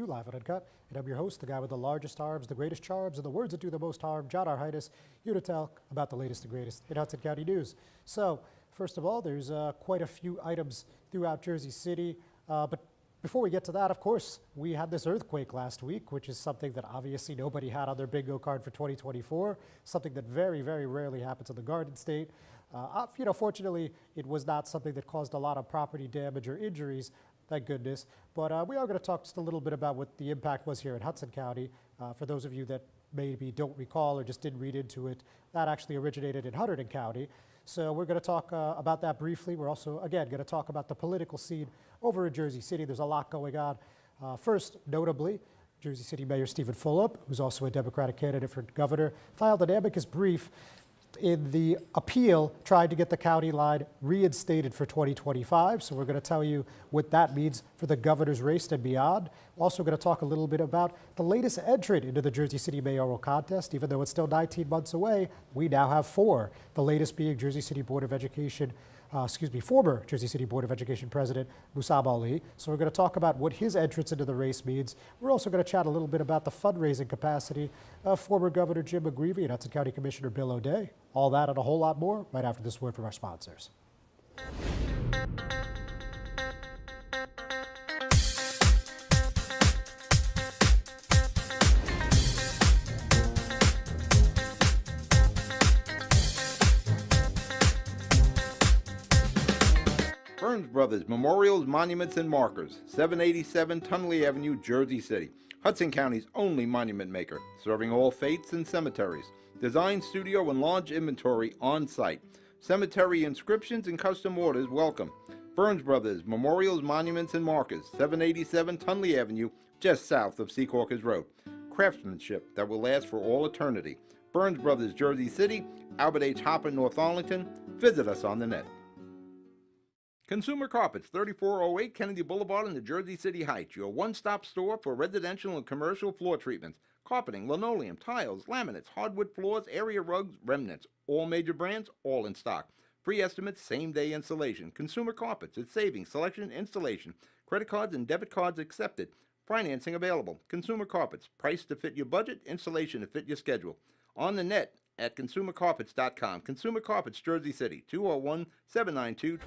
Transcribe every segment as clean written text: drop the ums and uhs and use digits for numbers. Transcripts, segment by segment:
View, live on Uncut. And I'm your host, the guy with the largest arms, the greatest charms, and the words that do the most harm, John Arhitis, here to tell about the latest and greatest in Hudson County news. So, first of all, there's quite a few items throughout Jersey City, but before we get to that, of course, we had this earthquake last week, which is something that obviously nobody had on their bingo card for 2024, something that very, very rarely happens in the Garden State. Fortunately, it was not something that caused a lot of property damage or injuries, thank goodness. But we are going to talk just a little bit about what the impact was here in Hudson County. For those of you that maybe don't recall or just didn't read into it, that actually originated in Hunterdon County. So we're going to talk about that briefly. We're also, again, going to talk about the political scene over in Jersey City. There's a lot going on. First, notably, Jersey City Mayor Stephen Fulop, who's also a Democratic candidate for governor, filed an amicus brief in the appeal trying to get the county line reinstated for 2025. So we're going to tell you what that means for the governor's race and beyond. We're also going to talk a little bit about the latest entrant into the Jersey City mayoral contest. Even though it's still 19 months away, we now have four. The latest being Jersey City Board of Education, former Jersey City Board of Education President Musab Ali. So we're going to talk about what his entrance into the race means. We're also going to chat a little bit about the fundraising capacity of former Governor Jim McGreevey and Hudson County Commissioner Bill O'Day. All that and a whole lot more right after this word from our sponsors. Burns Brothers Memorials, Monuments, and Markers, 787 Tunley Avenue, Jersey City. Hudson County's only monument maker, serving all faiths and cemeteries. Design, studio, and launch inventory on site. Cemetery inscriptions and custom orders welcome. Burns Brothers Memorials, Monuments, and Markers, 787 Tunley Avenue, just south of Secaucus Road. Craftsmanship that will last for all eternity. Burns Brothers, Jersey City, Albert H. Hopper, North Arlington. Visit us on the net. Consumer Carpets, 3408 Kennedy Boulevard in the Jersey City Heights, your one-stop store for residential and commercial floor treatments, carpeting, linoleum, tiles, laminates, hardwood floors, area rugs, remnants, all major brands, all in stock. Free estimates, same-day installation. Consumer Carpets, it's savings, selection, installation. Credit cards and debit cards accepted. Financing available. Consumer Carpets, price to fit your budget, installation to fit your schedule. On the net at consumercarpets.com. Consumer Carpets, Jersey City, 201-792-2712.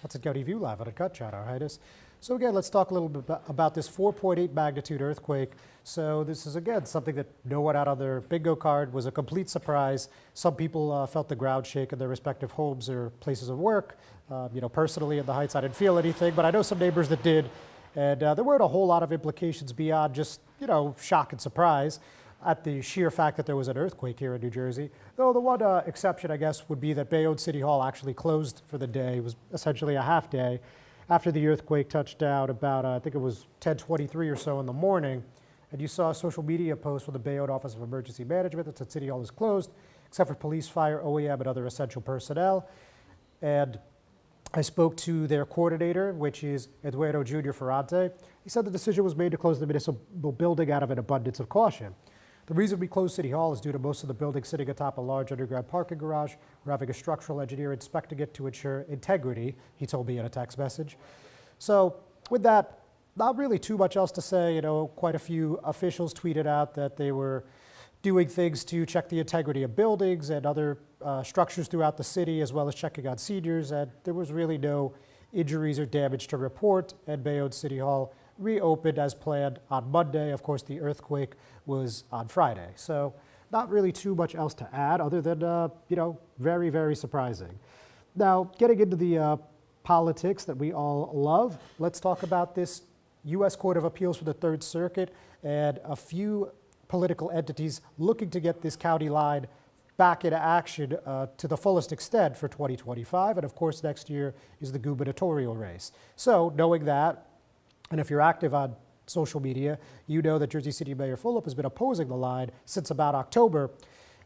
Hudson County View, live on Uncut, John Arhitis. So again, let's talk a little bit about this 4.8 magnitude earthquake. So this is, again, something that no one out on their bingo card was a complete surprise. Some people felt the ground shake in their respective homes or places of work. Personally in the Heights, I didn't feel anything, but I know some neighbors that did. And there weren't a whole lot of implications beyond just, shock and surprise at the sheer fact that there was an earthquake here in New Jersey. Though the one exception, I guess, would be that Bayonne City Hall actually closed for the day. It was essentially a half day after the earthquake touched down about, I think it was 10:23 or so in the morning. And you saw a social media post from the Bayonne Office of Emergency Management that said City Hall is closed, except for police, fire, OEM, and other essential personnel. And I spoke to their coordinator, which is Eduardo Jr. Ferrante. He said the decision was made to close the municipal building out of an abundance of caution. The reason we closed City Hall is due to most of the buildings sitting atop a large underground parking garage. We're having a structural engineer inspecting it to ensure integrity, he told me in a text message. So with that, not really too much else to say. Quite a few officials tweeted out that they were doing things to check the integrity of buildings and other structures throughout the city, as well as checking on seniors. And there was really no injuries or damage to report. And Bayonne City Hall reopened as planned on Monday. Of course, the earthquake was on Friday. So not really too much else to add other than, very, very surprising. Now, getting into the politics that we all love, let's talk about this U.S. Court of Appeals for the Third Circuit and a few political entities looking to get this county line back into action to the fullest extent for 2025. And of course, next year is the gubernatorial race. So knowing that, and if you're active on social media, you know that Jersey City Mayor Fulop has been opposing the line since about October.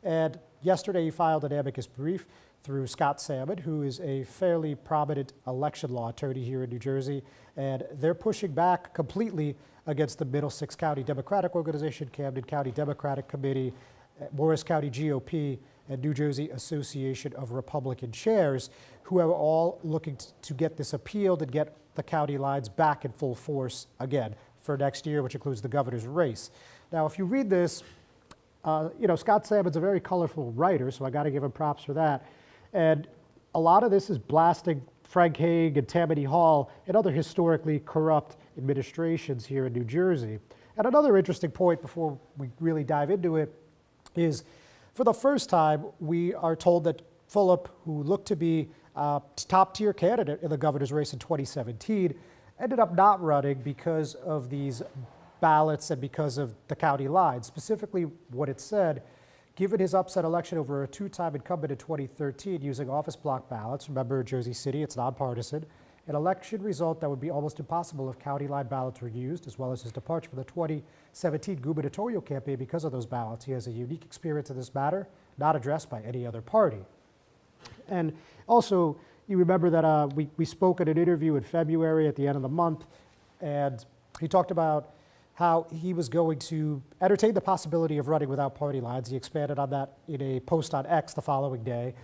And yesterday he filed an amicus brief through Scott Salmon, who is a fairly prominent election law attorney here in New Jersey. And they're pushing back completely against the Middlesex County Democratic Organization, Camden County Democratic Committee, Morris County GOP, and New Jersey Association of Republican Chairs, who are all looking to get this appealed and get the county lines back in full force again for next year, which includes the governor's race. Now, if you read this, Scott Salmon's a very colorful writer, so I got to give him props for that. And a lot of this is blasting Frank Hague and Tammany Hall and other historically corrupt administrations here in New Jersey. And another interesting point before we really dive into it is, for the first time, we are told that Fulop, who looked to be a top-tier candidate in the governor's race in 2017, ended up not running because of these ballots and because of the county lines. Specifically, what it said, given his upset election over a two-time incumbent in 2013 using office block ballots, remember Jersey City, it's nonpartisan, an election result that would be almost impossible if county line ballots were used, as well as his departure from the 2017 gubernatorial campaign because of those ballots. He has a unique experience in this matter, not addressed by any other party. And also, you remember that we spoke at an interview in February at the end of the month, and he talked about how he was going to entertain the possibility of running without party lines. He expanded on that in a post on X the following day.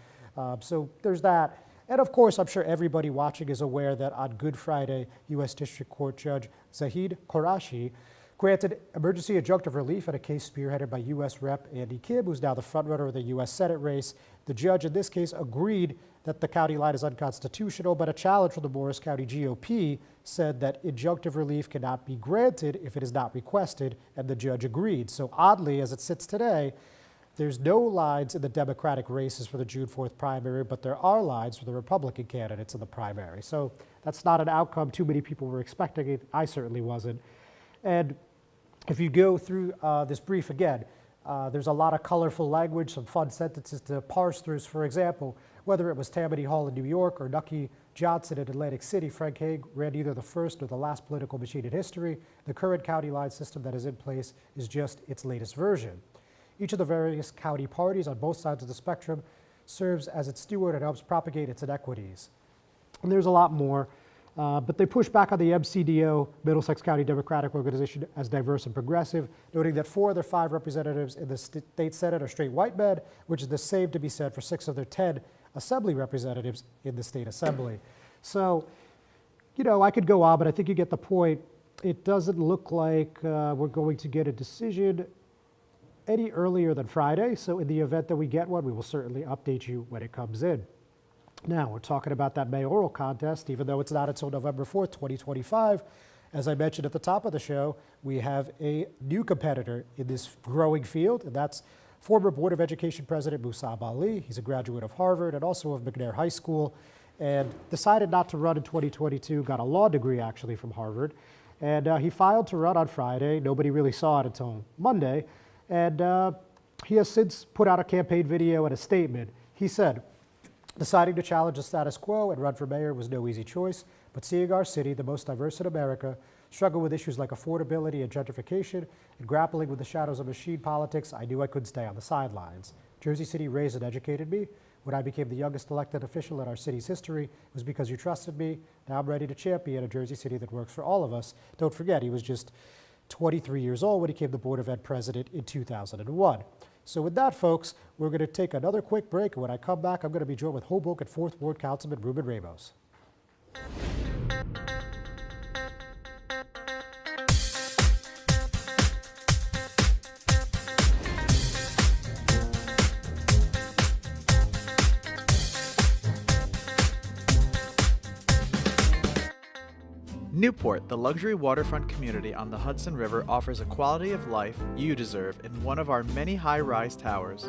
So there's that. And of course, I'm sure everybody watching is aware that on Good Friday, U.S. District Court Judge Zahid Qureshi granted emergency adjunctive relief in a case spearheaded by U.S. Rep. Andy Kim, who's now the frontrunner of the U.S. Senate race. The judge in this case agreed that the county line is unconstitutional, but a challenge from the Morris County GOP said that injunctive relief cannot be granted if it is not requested, and the judge agreed. So oddly, as it sits today, there's no lines in the Democratic races for the June 4th primary, but there are lines for the Republican candidates in the primary. So that's not an outcome too many people were expecting. It. I certainly wasn't. And if you go through this brief again, there's a lot of colorful language, some fun sentences to parse through. For example, whether it was Tammany Hall in New York or Nucky Johnson in Atlantic City, Frank Hague ran neither the first nor the last political machine in history. The current county line system that is in place is just its latest version. Each of the various county parties on both sides of the spectrum serves as its steward and helps propagate its inequities. And there's a lot more, but they push back on the MCDO, Middlesex County Democratic Organization, as diverse and progressive, noting that 4 of their 5 representatives in the state Senate are straight white men, which is the same to be said for 6 of their 10 assembly representatives in the state assembly. So, I could go on, but I think you get the point. It doesn't look like we're going to get a decision any earlier than Friday, so in the event that we get one, we will certainly update you when it comes in. Now, we're talking about that mayoral contest, even though it's not until November 4th, 2025. As I mentioned at the top of the show, we have a new competitor in this growing field, and that's former Board of Education President Musab Ali. He's a graduate of Harvard and also of McNair High School, and decided not to run in 2022, got a law degree actually from Harvard, and he filed to run on Friday. Nobody really saw it until Monday. And he has since put out a campaign video and a statement. He said, deciding to challenge the status quo and run for mayor was no easy choice, but seeing our city, the most diverse in America, struggle with issues like affordability and gentrification, and grappling with the shadows of machine politics, I knew I couldn't stay on the sidelines. Jersey City raised and educated me. When I became the youngest elected official in our city's history, it was because you trusted me. Now I'm ready to champion a Jersey City that works for all of us. Don't forget, he was just 23 years old when he became the Board of Ed president in 2001. So with that, folks, we're going to take another quick break. And when I come back, I'm going to be joined with Hoboken 4th Ward Councilman Ruben Ramos. Newport, the luxury waterfront community on the Hudson River, offers a quality of life you deserve in one of our many high-rise towers.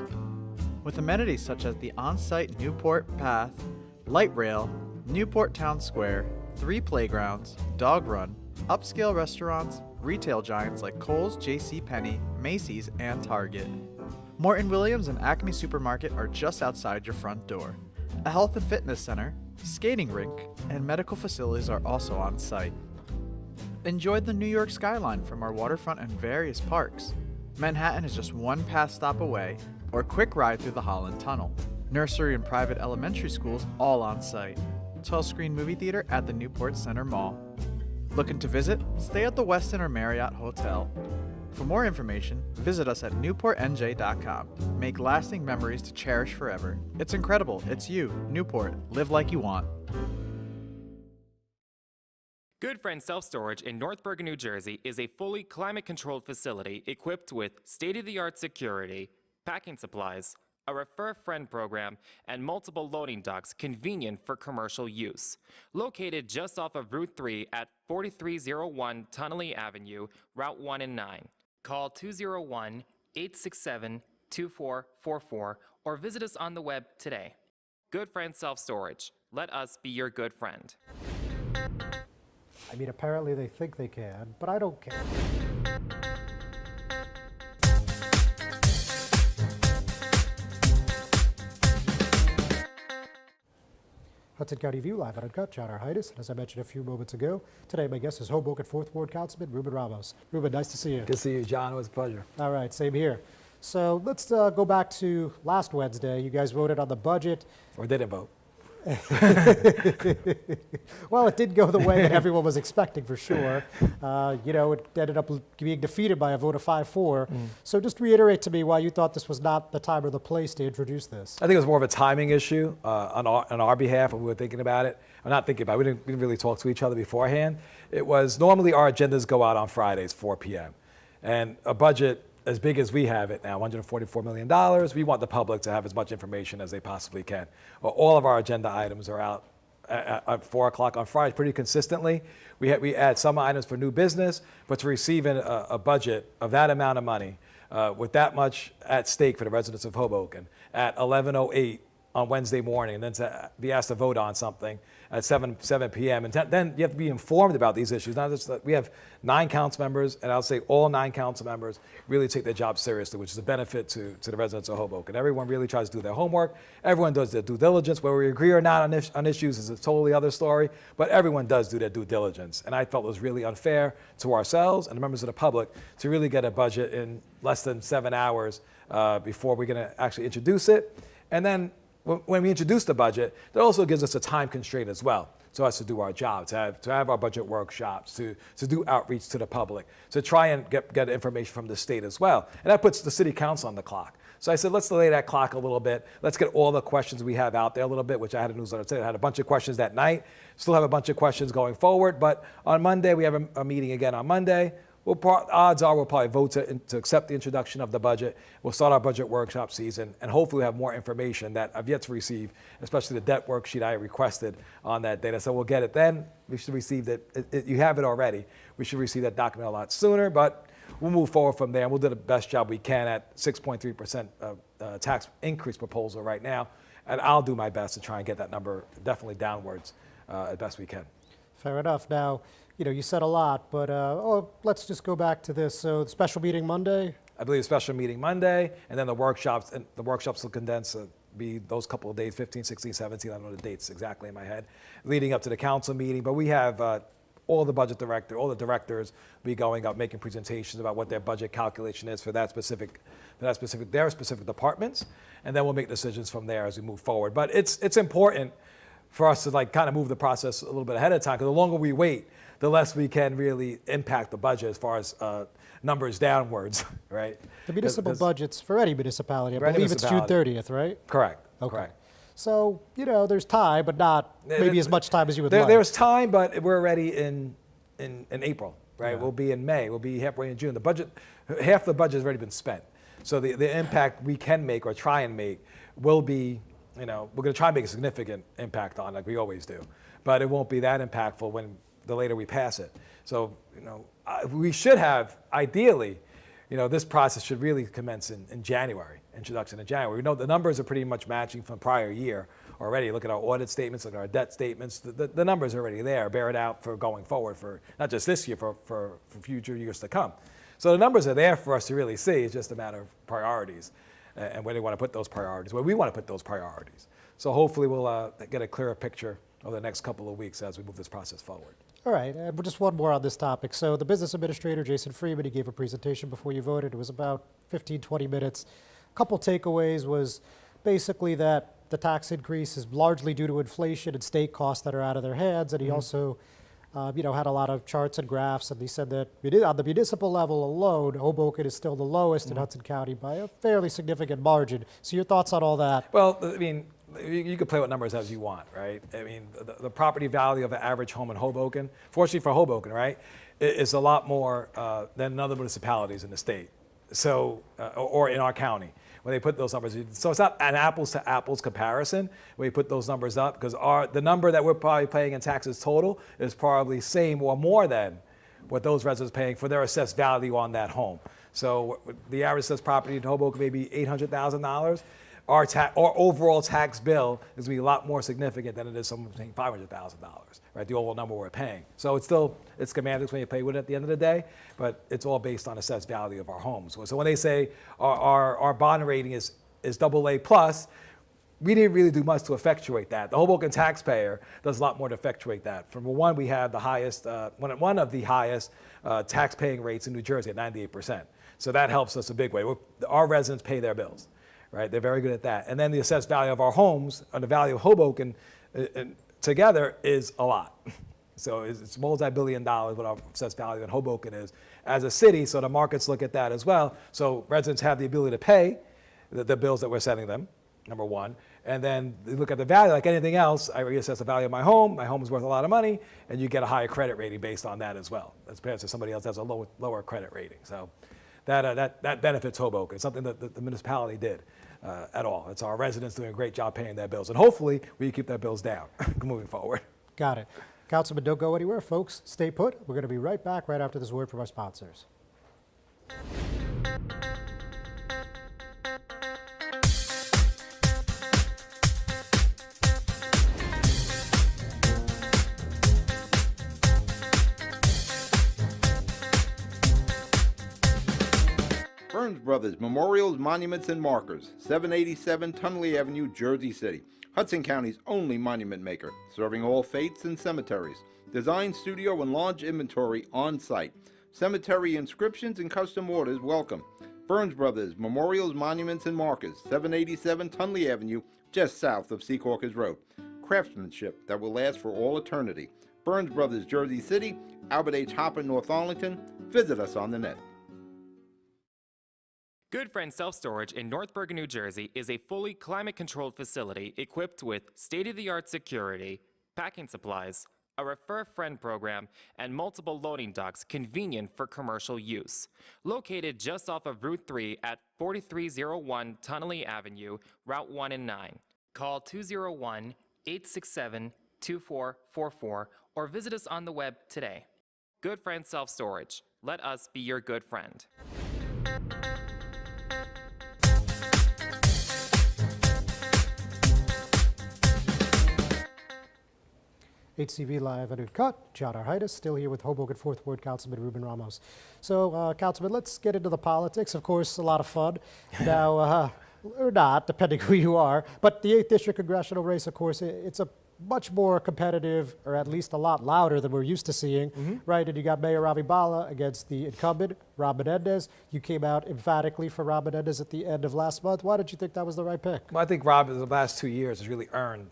With amenities such as the on-site Newport Path, light rail, Newport Town Square, 3 playgrounds, dog run, upscale restaurants, retail giants like Kohl's, JCPenney, Macy's, and Target. Morton Williams and Acme Supermarket are just outside your front door. A health and fitness center, skating rink, and medical facilities are also on site. Enjoy the New York skyline from our waterfront and various parks. Manhattan is just one pass stop away, or a quick ride through the Holland Tunnel. Nursery and private elementary schools all on site. 12-screen movie theater at the Newport Center Mall. Looking to visit? Stay at the Westin or Marriott Hotel. For more information, visit us at newportnj.com. Make lasting memories to cherish forever. It's incredible. It's you, Newport. Live like you want. Good Friend Self-Storage in North Bergen, New Jersey is a fully climate-controlled facility equipped with state-of-the-art security, packing supplies, a Refer a Friend program, and multiple loading docks convenient for commercial use. Located just off of Route 3 at 4301 Tunnelly Avenue, Route 1 and 9. Call 201-867-2444 or visit us on the web today. Good Friend Self-Storage. Let us be your good friend. I mean, apparently they think they can, but I don't care. Hudson County View live at Uncut, Chowder Heights. And as I mentioned a few moments ago, today my guest is Hoboken 4th Ward Councilman Ruben Ramos. Ruben, nice to see you. Good to see you, John. It was a pleasure. All right, same here. So let's go back to last Wednesday. You guys voted on the budget. Or didn't vote. Well, it did go the way that everyone was expecting, for sure. It ended up being defeated by a vote of 5-4. So just reiterate to me why you thought this was not the time or the place to introduce this. I think it was more of a timing issue on our behalf when we were thinking about it. Or not thinking about it. We didn't really talk to each other beforehand. It was normally our agendas go out on Fridays, 4 p.m. And a budget as big as we have it now, $144 million, we want the public to have as much information as they possibly can. Well, all of our agenda items are out at 4 o'clock on Friday pretty consistently. We add some items for new business, but to receive a budget of that amount of money with that much at stake for the residents of Hoboken at 11:08 on Wednesday morning, and then to be asked to vote on something at 7 p.m. And then you have to be informed about these issues. Not just that we have 9 council members, and I'll say all 9 council members really take their job seriously, which is a benefit to the residents of Hoboken. Everyone really tries to do their homework. Everyone does their due diligence. Whether we agree or not on issues is a totally other story, but everyone does do their due diligence. And I felt it was really unfair to ourselves and the members of the public to really get a budget in less than 7 hours before we're going to actually introduce it. And then when we introduce the budget, that also gives us a time constraint as well, so as to do our job, to have our budget workshops, to do outreach to the public, to try and get information from the state as well. And that puts the city council on the clock. So I said, let's delay that clock a little bit. Let's get all the questions we have out there a little bit, which I had a newsletter today. I had a bunch of questions that night, still have a bunch of questions going forward. But on Monday, we have a meeting again on Monday. Odds are we'll probably vote to accept the introduction of the budget. We'll start our budget workshop season, and hopefully we'll have more information that I've yet to receive, especially the debt worksheet I requested on that data. So we'll get it then. We should receive it. You have it already. We should receive that document a lot sooner, but we'll move forward from there, and we'll do the best job we can at 6.3% tax increase proposal right now, and I'll do my best to try and get that number definitely downwards as best we can. Fair enough. Now, you said a lot, but let's just go back to this. So the special meeting Monday? I believe a special meeting Monday, and then the workshops will condense, be those couple of days, 15, 16, 17, I don't know the dates exactly in my head, leading up to the council meeting. But we have all the directors be going up, making presentations about what their budget calculation is for their specific departments, and then we'll make decisions from there as we move forward. But it's important for us to kind of move the process a little bit ahead of time, because the longer we wait, the less we can really impact the budget as far as numbers downwards, right? The municipal budgets for any municipality, I believe it's June 30th, right? Correct. Okay. Correct. So, there's time, but not maybe as much time as you would like. There's time, but we're already in April, right? Yeah. We'll be in May. We'll be halfway in June. The budget, half the budget has already been spent. So the impact we can make or try and make will be, we're going to try and make a significant impact on, like we always do. But it won't be that impactful when the later we pass it. So, we should have, ideally, this process should really commence in January, introduction in January. We know the numbers are pretty much matching from prior year already. Look at our audit statements, look at our debt statements. The numbers are already there. Bear it out for going forward for not just this year, for future years to come. So the numbers are there for us to really see. It's just a matter of priorities and where they want to put those priorities, where we want to put those priorities. So hopefully we'll get a clearer picture over the next couple of weeks as we move this process forward. All right, just one more on this topic. So the business administrator, Jason Freeman, he gave a presentation before you voted. It was about 15, 20 minutes. A couple takeaways was basically that the tax increase is largely due to inflation and state costs that are out of their hands. And he also had a lot of charts and graphs, and he said that on the municipal level alone, Hoboken is still the lowest in Hudson County by a fairly significant margin. So your thoughts on all that? Well, I mean, you can play with numbers as you want, right? I mean, the property value of an average home in Hoboken, fortunately for Hoboken, right, is a lot more than other municipalities in the state. So, or in our county, when they put those numbers. So it's not an apples to apples comparison when you put those numbers up, because the number that we're probably paying in taxes total is probably same or more than what those residents are paying for their assessed value on that home. So the average assessed property in Hoboken may be $800,000. Our overall tax bill is going to be a lot more significant than it is someone paying $500,000, right? The overall number we're paying. So it's semantics when you pay with it at the end of the day, but it's all based on assessed value of our homes. So when they say our bond rating is AA plus, we didn't really do much to effectuate that. The Hoboken taxpayer does a lot more to effectuate that. For one, we have the highest, one of the highest tax-paying rates in New Jersey at 98%. So that helps us a big way. Our residents pay their bills. Right, they're very good at that. And then the assessed value of our homes and the value of Hoboken together is a lot. So it's multi-billion dollars what our assessed value in Hoboken is as a city. So the markets look at that as well. So residents have the ability to pay the bills that we're sending them, number one. And then they look at the value like anything else. I reassess the value of my home. My home is worth a lot of money, and you get a higher credit rating based on that as well, as compared to somebody else that has a lower credit rating. So that benefits Hoboken. It's something that the municipality did. At all. It's our residents doing a great job paying their bills. And hopefully we keep their bills down moving forward. Got it. Councilman, don't go anywhere, folks. Stay put. We're going to be right back right after this word from our sponsors. Burns Brothers Memorials, Monuments, and Markers, 787 Tunley Avenue, Jersey City. Hudson County's only monument maker, serving all faiths and cemeteries. Design, studio, and large inventory on site. Cemetery inscriptions and custom orders welcome. Burns Brothers Memorials, Monuments, and Markers, 787 Tunley Avenue, just south of Secaucus Road. Craftsmanship that will last for all eternity. Burns Brothers, Jersey City, Albert H. Hopper, North Arlington. Visit us on the net. Good Friend Self-Storage in North Bergen, New Jersey is a fully climate-controlled facility equipped with state-of-the-art security, packing supplies, a Refer a Friend program, and multiple loading docks convenient for commercial use. Located just off of Route 3 at 4301 Tunley Avenue, Route 1 and 9. Call 201-867-2444 or visit us on the web today. Good Friend Self-Storage. Let us be your good friend. HCV Live and Uncut. John Arhitis, still here with Hoboken 4th Ward Councilman Ruben Ramos. So, Councilman, let's get into the politics. Of course, a lot of fun. Now, or not, depending who you are. But the 8th District Congressional race, of course, it's a much more competitive, or at least a lot louder than we're used to seeing, right? And you got Mayor Ravi Bala against the incumbent, Rob Menendez. You came out emphatically for Rob Menendez at the end of last month. Why did you think that was the right pick? Well, I think Rob, in the last 2 years, has really earned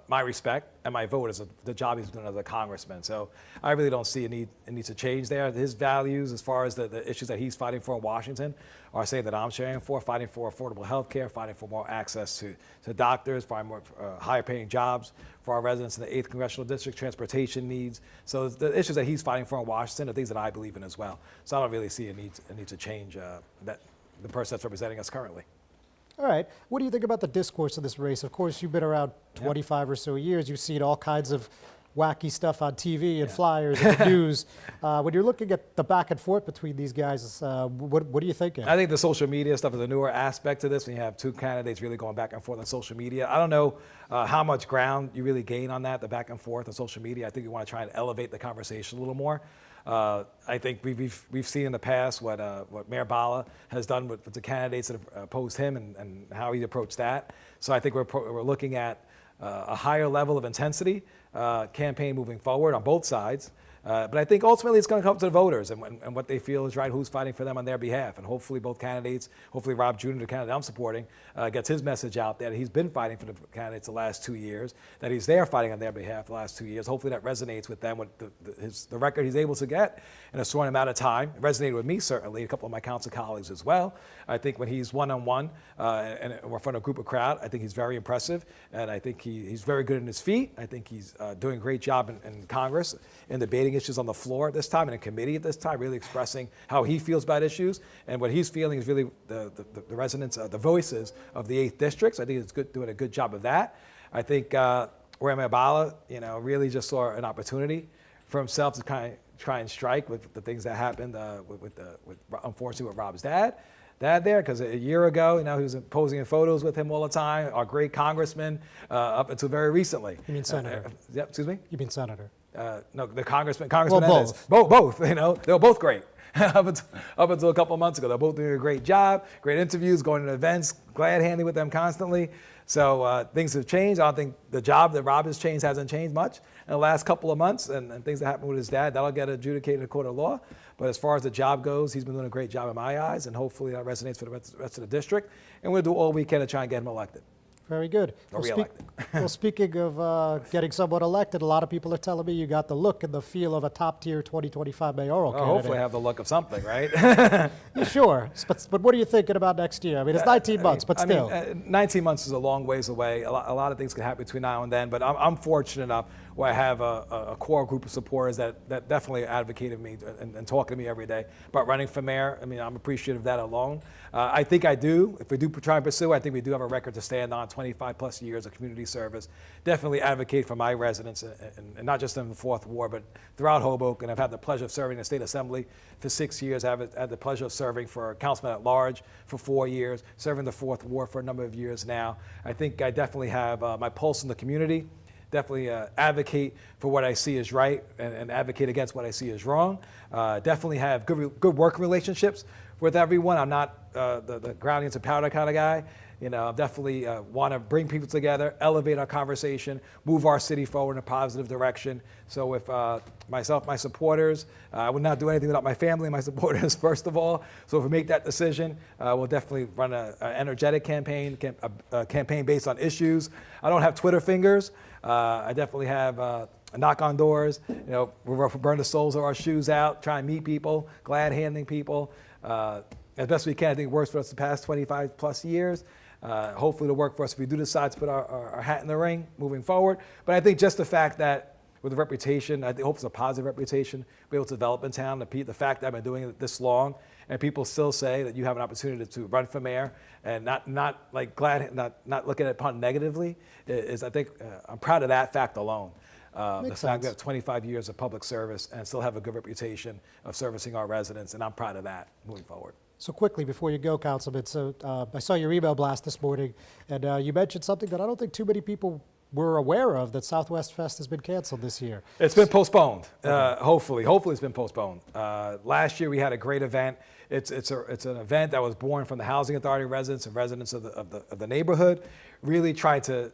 my respect and my vote as the job he's doing as a congressman. So I really don't see a need to change there. His values, as far as the issues that he's fighting for in Washington, are saying that I'm sharing for, fighting for affordable health care, fighting for more access to doctors, fighting more higher paying jobs for our residents in the 8th Congressional District, transportation needs. So the issues that he's fighting for in Washington are things that I believe in as well. So I don't really see a need to change the person that's representing us currently. All right. What do you think about the discourse of this race? Of course, you've been around 25 or so years. You've seen all kinds of wacky stuff on TV and flyers and the news. When you're looking at the back and forth between these guys, what are you thinking? I think the social media stuff is a newer aspect to this. When you have two candidates really going back and forth on social media, I don't know how much ground you really gain on that, the back and forth on social media. I think you want to try and elevate the conversation a little more. I think we've seen in the past what Mayor Bala has done with the candidates that have opposed him and how he approached that. So I think we're looking at a higher level of intensity campaign moving forward on both sides. But I think ultimately it's going to come to the voters and what they feel is right, who's fighting for them on their behalf. And hopefully both candidates, hopefully Rob Jr., the candidate I'm supporting, gets his message out there that he's been fighting for the candidates the last 2 years, that he's there fighting on their behalf the last 2 years. Hopefully that resonates with them, with the record he's able to get in a short amount of time. It resonated with me, certainly, a couple of my council colleagues as well. I think when he's one-on-one and we're in front of a group of crowd, I think he's very impressive. And I think he's very good in his feet. I think he's doing a great job in Congress in debating issues on the floor at this time and in committee at this time, really expressing how he feels about issues. And what he's feeling is really the resonance, the voices of the 8th District. So I think it's good, doing a good job of that. I think Rami Abala, really just saw an opportunity for himself to kind of try and strike with the things that happened unfortunately with Rob's dad there, because a year ago, he was posing in photos with him all the time, our great congressman, up until very recently. You mean senator? Yeah, excuse me? You mean senator? No, the Congressman Well, Menendez. both. Both, they were both great. up until a couple of months ago. They're both doing a great job, great interviews, going to events, glad handing with them constantly. So things have changed. I don't think the job that Rob has changed hasn't changed much in the last couple of months, and things that happened with his dad, that'll get adjudicated in a court of law. But as far as the job goes, he's been doing a great job in my eyes, and hopefully that resonates for the rest of the district. And we'll do all we can to try and get him elected. Very good. Or reelected. Well, speaking of getting someone elected, a lot of people are telling me you got the look and the feel of a top-tier 2025 mayoral candidate. Hopefully I have the look of something, right? Yeah, sure. But what are you thinking about next year? I mean, it's 19 months, but still. 19 months is a long ways away. A lot of things can happen between now and then, but I'm fortunate enough where I have a core group of supporters that definitely advocated me and talk to me every day about running for mayor. I mean, I'm appreciative of that alone. I think I do. If we do try and pursue, I think we do have a record to stand on, 25 plus years of community service. Definitely advocate for my residents, and not just in the Fourth Ward, but throughout Hoboken. I've had the pleasure of serving in the State Assembly for 6 years. I've had the pleasure of serving for Councilman at Large for 4 years, serving the Fourth Ward for a number of years now. I think I definitely have my pulse in the community. Definitely advocate for what I see is right and advocate against what I see is wrong. Definitely have good working relationships with everyone. I'm not the ground into powder kind of guy. Definitely want to bring people together, elevate our conversation, move our city forward in a positive direction. So if myself, my supporters, I would not do anything without my family and my supporters, first of all. So if we make that decision, we'll definitely run an energetic campaign, a campaign based on issues. I don't have Twitter fingers. I definitely have knock on doors, we'll burn the soles of our shoes out, try and meet people, glad handing people. As best we can. I think it works for us the past 25 plus years. Hopefully it'll work for us if we do decide to put our hat in the ring moving forward. But I think just the fact that with the reputation, I hope it's a positive reputation, be able to develop in town, the fact that I've been doing it this long, and people still say that you have an opportunity to run for mayor and not looking at it negatively, is I think I'm proud of that fact alone. The fact that 25 years of public service and still have a good reputation of servicing our residents, and I'm proud of that moving forward. So quickly, before you go, Councilman, I saw your email blast this morning, and you mentioned something that I don't think too many people were aware of, that Southwest Fest has been canceled this year. It's been postponed, hopefully it's been postponed. Last year we had a great event. It's an event that was born from the Housing Authority residents and residents of the neighborhood, really trying to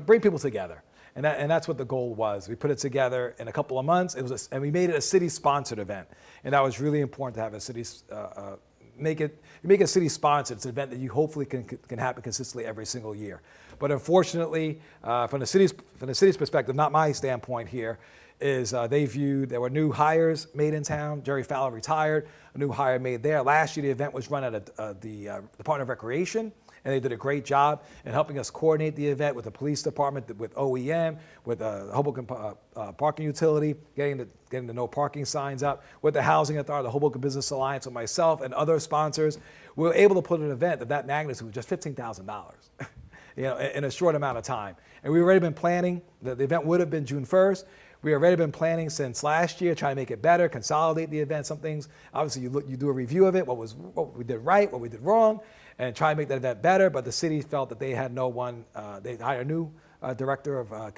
bring people together. And that's what the goal was. We put it together in a couple of months. And we made it a city-sponsored event. And that was really important to have a city, make it city-sponsored. It's an event that you hopefully can happen consistently every single year. But unfortunately, from the city's perspective, not my standpoint here, is they viewed there were new hires made in town. Jerry Fowler retired, a new hire made there. Last year, the event was run at the Department of Recreation. And they did a great job in helping us coordinate the event with the police department, with OEM, with Hoboken Parking Utility, getting the no parking signs up, with the Housing Authority, the Hoboken Business Alliance, with myself and other sponsors. We were able to put an event of that magnitude with just $15,000, in a short amount of time. And we've already been planning. The event would have been June 1st. We've already been planning since last year, trying to make it better, consolidate the event. Some things, obviously, you do a review of it, what we did right, what we did wrong, and try to make that event better. But the city felt that they had no one. They hired a new director of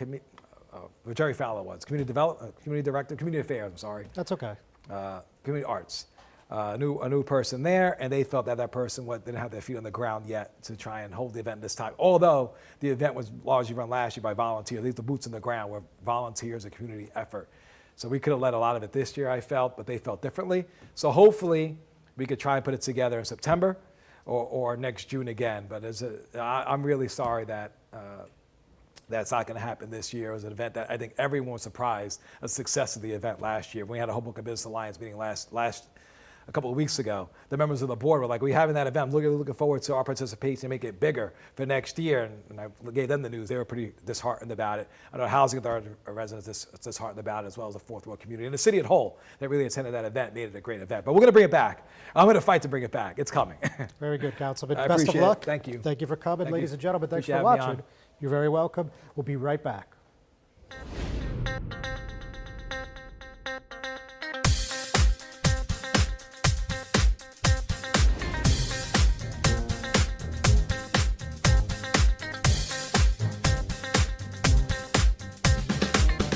Jerry Fowler was community affairs. I'm sorry. That's okay. Community arts. A new person there, and they felt that person didn't have their feet on the ground yet to try and hold the event this time. Although the event was largely run last year by volunteers. These the boots on the ground were volunteers, a community effort. So we could have led a lot of it this year, I felt, but they felt differently. So hopefully we could try and put it together in September or next June again. But I'm really sorry that that's not going to happen this year. It was an event that I think everyone was surprised at the success of the event last year. We had a Hoboken Business Alliance meeting a couple of weeks ago. The members of the board were like, "We having that event. I'm looking forward to our participation and make it bigger for next year." And I gave them the news. They were pretty disheartened about it. I know housing authority residents disheartened about it, as well as the Fourth Ward community and the city at whole that really attended that event made it a great event. But we're going to bring it back. I'm going to fight to bring it back. It's coming. Very good, Councilman. I Best of appreciate it. luck. Thank you. Thank you for coming, Thank ladies you. and gentlemen. Thanks Appreciate for having me watching. on. You're very welcome. We'll be right back.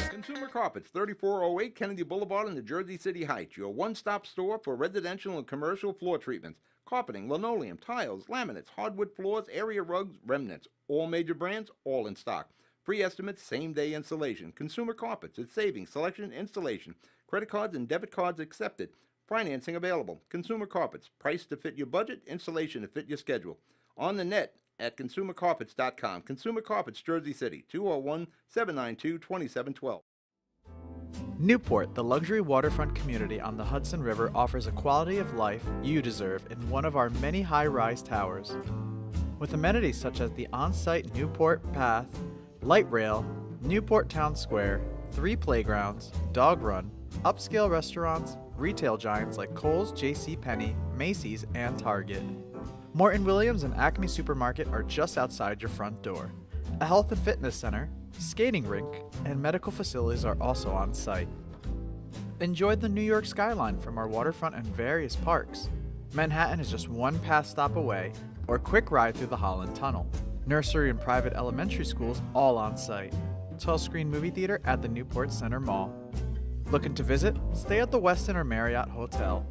Consumer Carpets, 3408 Kennedy Boulevard in the Jersey City Heights, your one-stop store for residential and commercial floor treatments, carpeting, linoleum, tiles, laminates, hardwood floors, area rugs, remnants, all major brands, all in stock. Free estimates, same-day installation. Consumer Carpets, it's savings, selection, installation. Credit cards and debit cards accepted. Financing available. Consumer Carpets, price to fit your budget, installation to fit your schedule. On the net at consumercarpets.com. Consumer Carpets, Jersey City, 201-792-2712. Newport, the luxury waterfront community on the Hudson River, offers a quality of life you deserve in one of our many high-rise towers. With amenities such as the on-site Newport Path, light rail, Newport Town Square, 3 playgrounds, dog run, upscale restaurants, retail giants like Kohl's, JCPenney, Macy's, and Target. Morton Williams and Acme Supermarket are just outside your front door. A health and fitness center, skating rink, and medical facilities are also on site. Enjoy the New York skyline from our waterfront and various parks. Manhattan is just one pass stop away, or quick ride through the Holland Tunnel. Nursery and private elementary schools all on site. 12-screen movie theater at the Newport Center Mall. Looking to visit? Stay at the Westin or Marriott Hotel.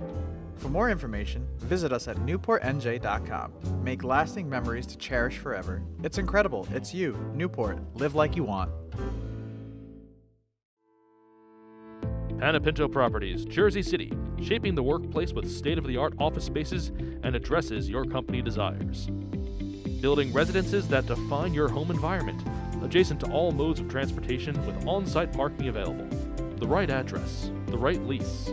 For more information, visit us at newportnj.com. Make lasting memories to cherish forever. It's incredible. It's you, Newport. Live like you want. Panapinto Properties, Jersey City, shaping the workplace with state-of-the-art office spaces and addresses your company desires. Building residences that define your home environment, adjacent to all modes of transportation with on-site parking available. The right address, the right lease.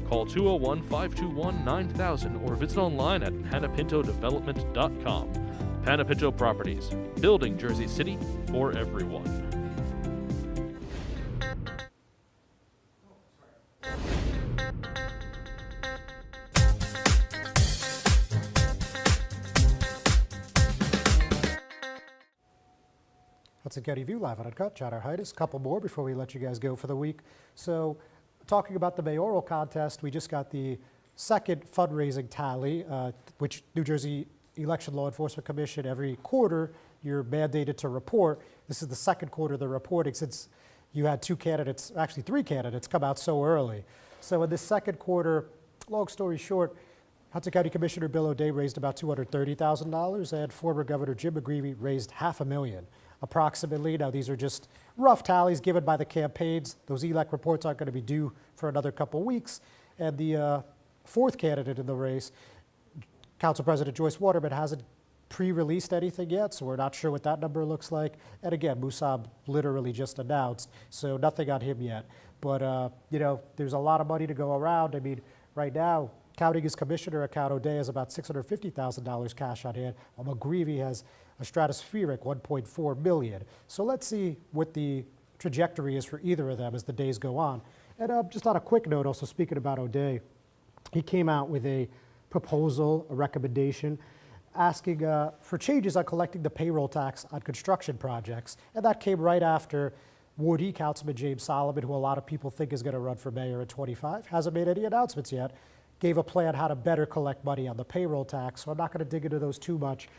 Call 201-521-9000 or visit online at panapintodevelopment.com. Panapinto Properties, building Jersey City for everyone. Hudson County View live on Uncut. Chad Hudson. A couple more before we let you guys go for the week. So, talking about the mayoral contest, we just got the second fundraising tally, which New Jersey Election Law Enforcement Commission, every quarter, you're mandated to report. This is the second quarter they're reporting since you had 2 candidates, actually 3 candidates, come out so early. So in this second quarter, long story short, Hudson County Commissioner Bill O'Day raised about $230,000, and former Governor Jim McGreevey raised $500,000. Approximately. Now, these are just rough tallies given by the campaigns. Those ELEC reports aren't going to be due for another couple weeks. And the fourth candidate in the race, Council President Joyce Waterman, hasn't pre-released anything yet, so we're not sure what that number looks like. And again, Musab literally just announced, so nothing on him yet. But, you know, there's a lot of money to go around. I mean, right now, counting his commissioner account, O'Day has about $650,000 cash on hand, while McGreevey has a stratospheric $1.4 million. So let's see what the trajectory is for either of them as the days go on. And just on a quick note, also speaking about O'Day, he came out with a proposal, a recommendation, asking for changes on collecting the payroll tax on construction projects. And that came right after Ward E Councilman James Solomon, who a lot of people think is going to run for mayor in 25, hasn't made any announcements yet, gave a plan how to better collect money on the payroll tax. So I'm not going to dig into those too much,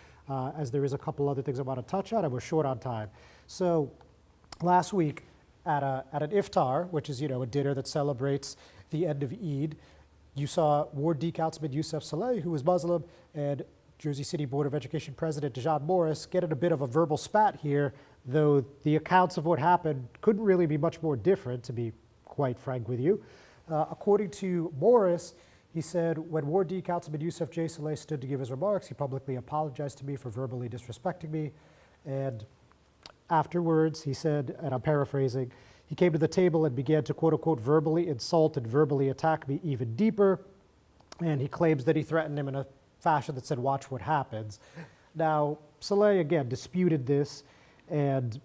as there is a couple other things I want to touch on, and we're short on time. So last week at an iftar, which is, you know, a dinner that celebrates the end of Eid, you saw Ward D Councilman Youssef Saleh, who is Muslim, and Jersey City Board of Education President Dejan Morris get in a bit of a verbal spat here, though the accounts of what happened couldn't really be much more different, to be quite frank with you. According to Morris, he said, when Ward D Councilman Yusuf J. Saleh stood to give his remarks, he publicly apologized to me for verbally disrespecting me. And afterwards, he said, and I'm paraphrasing, he came to the table and began to quote unquote verbally insult and verbally attack me even deeper. And he claims that he threatened him in a fashion that said, watch what happens. Now, Saleh again disputed this, and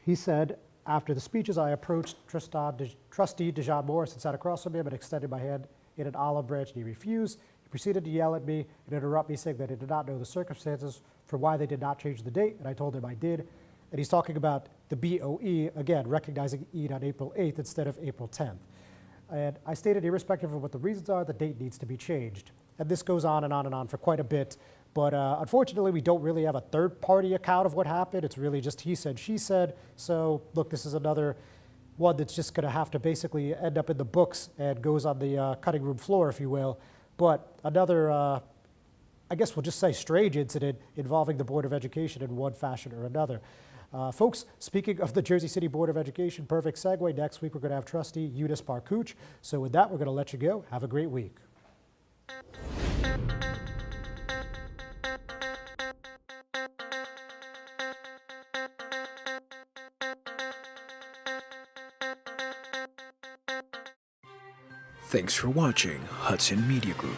he said, after the speeches, I approached trustee Dejan Morris and sat across from him and extended my hand in an olive branch, and he refused. He proceeded to yell at me and interrupt me, saying that he did not know the circumstances for why they did not change the date, and I told him I did. And he's talking about the BOE, again, recognizing Eid on April 8th instead of April 10th. And I stated, irrespective of what the reasons are, the date needs to be changed. And this goes on and on and on for quite a bit. But unfortunately, we don't really have a third-party account of what happened. It's really just he said, she said. So, look, this is another one that's just going to have to basically end up in the books and goes on the cutting room floor, if you will. But another, I guess we'll just say strange incident involving the Board of Education in one fashion or another. Folks, speaking of the Jersey City Board of Education, perfect segue. Next week, we're going to have trustee Eunice Barkuch. So with that, we're going to let you go. Have a great week. Thanks for watching Hudson Media Group.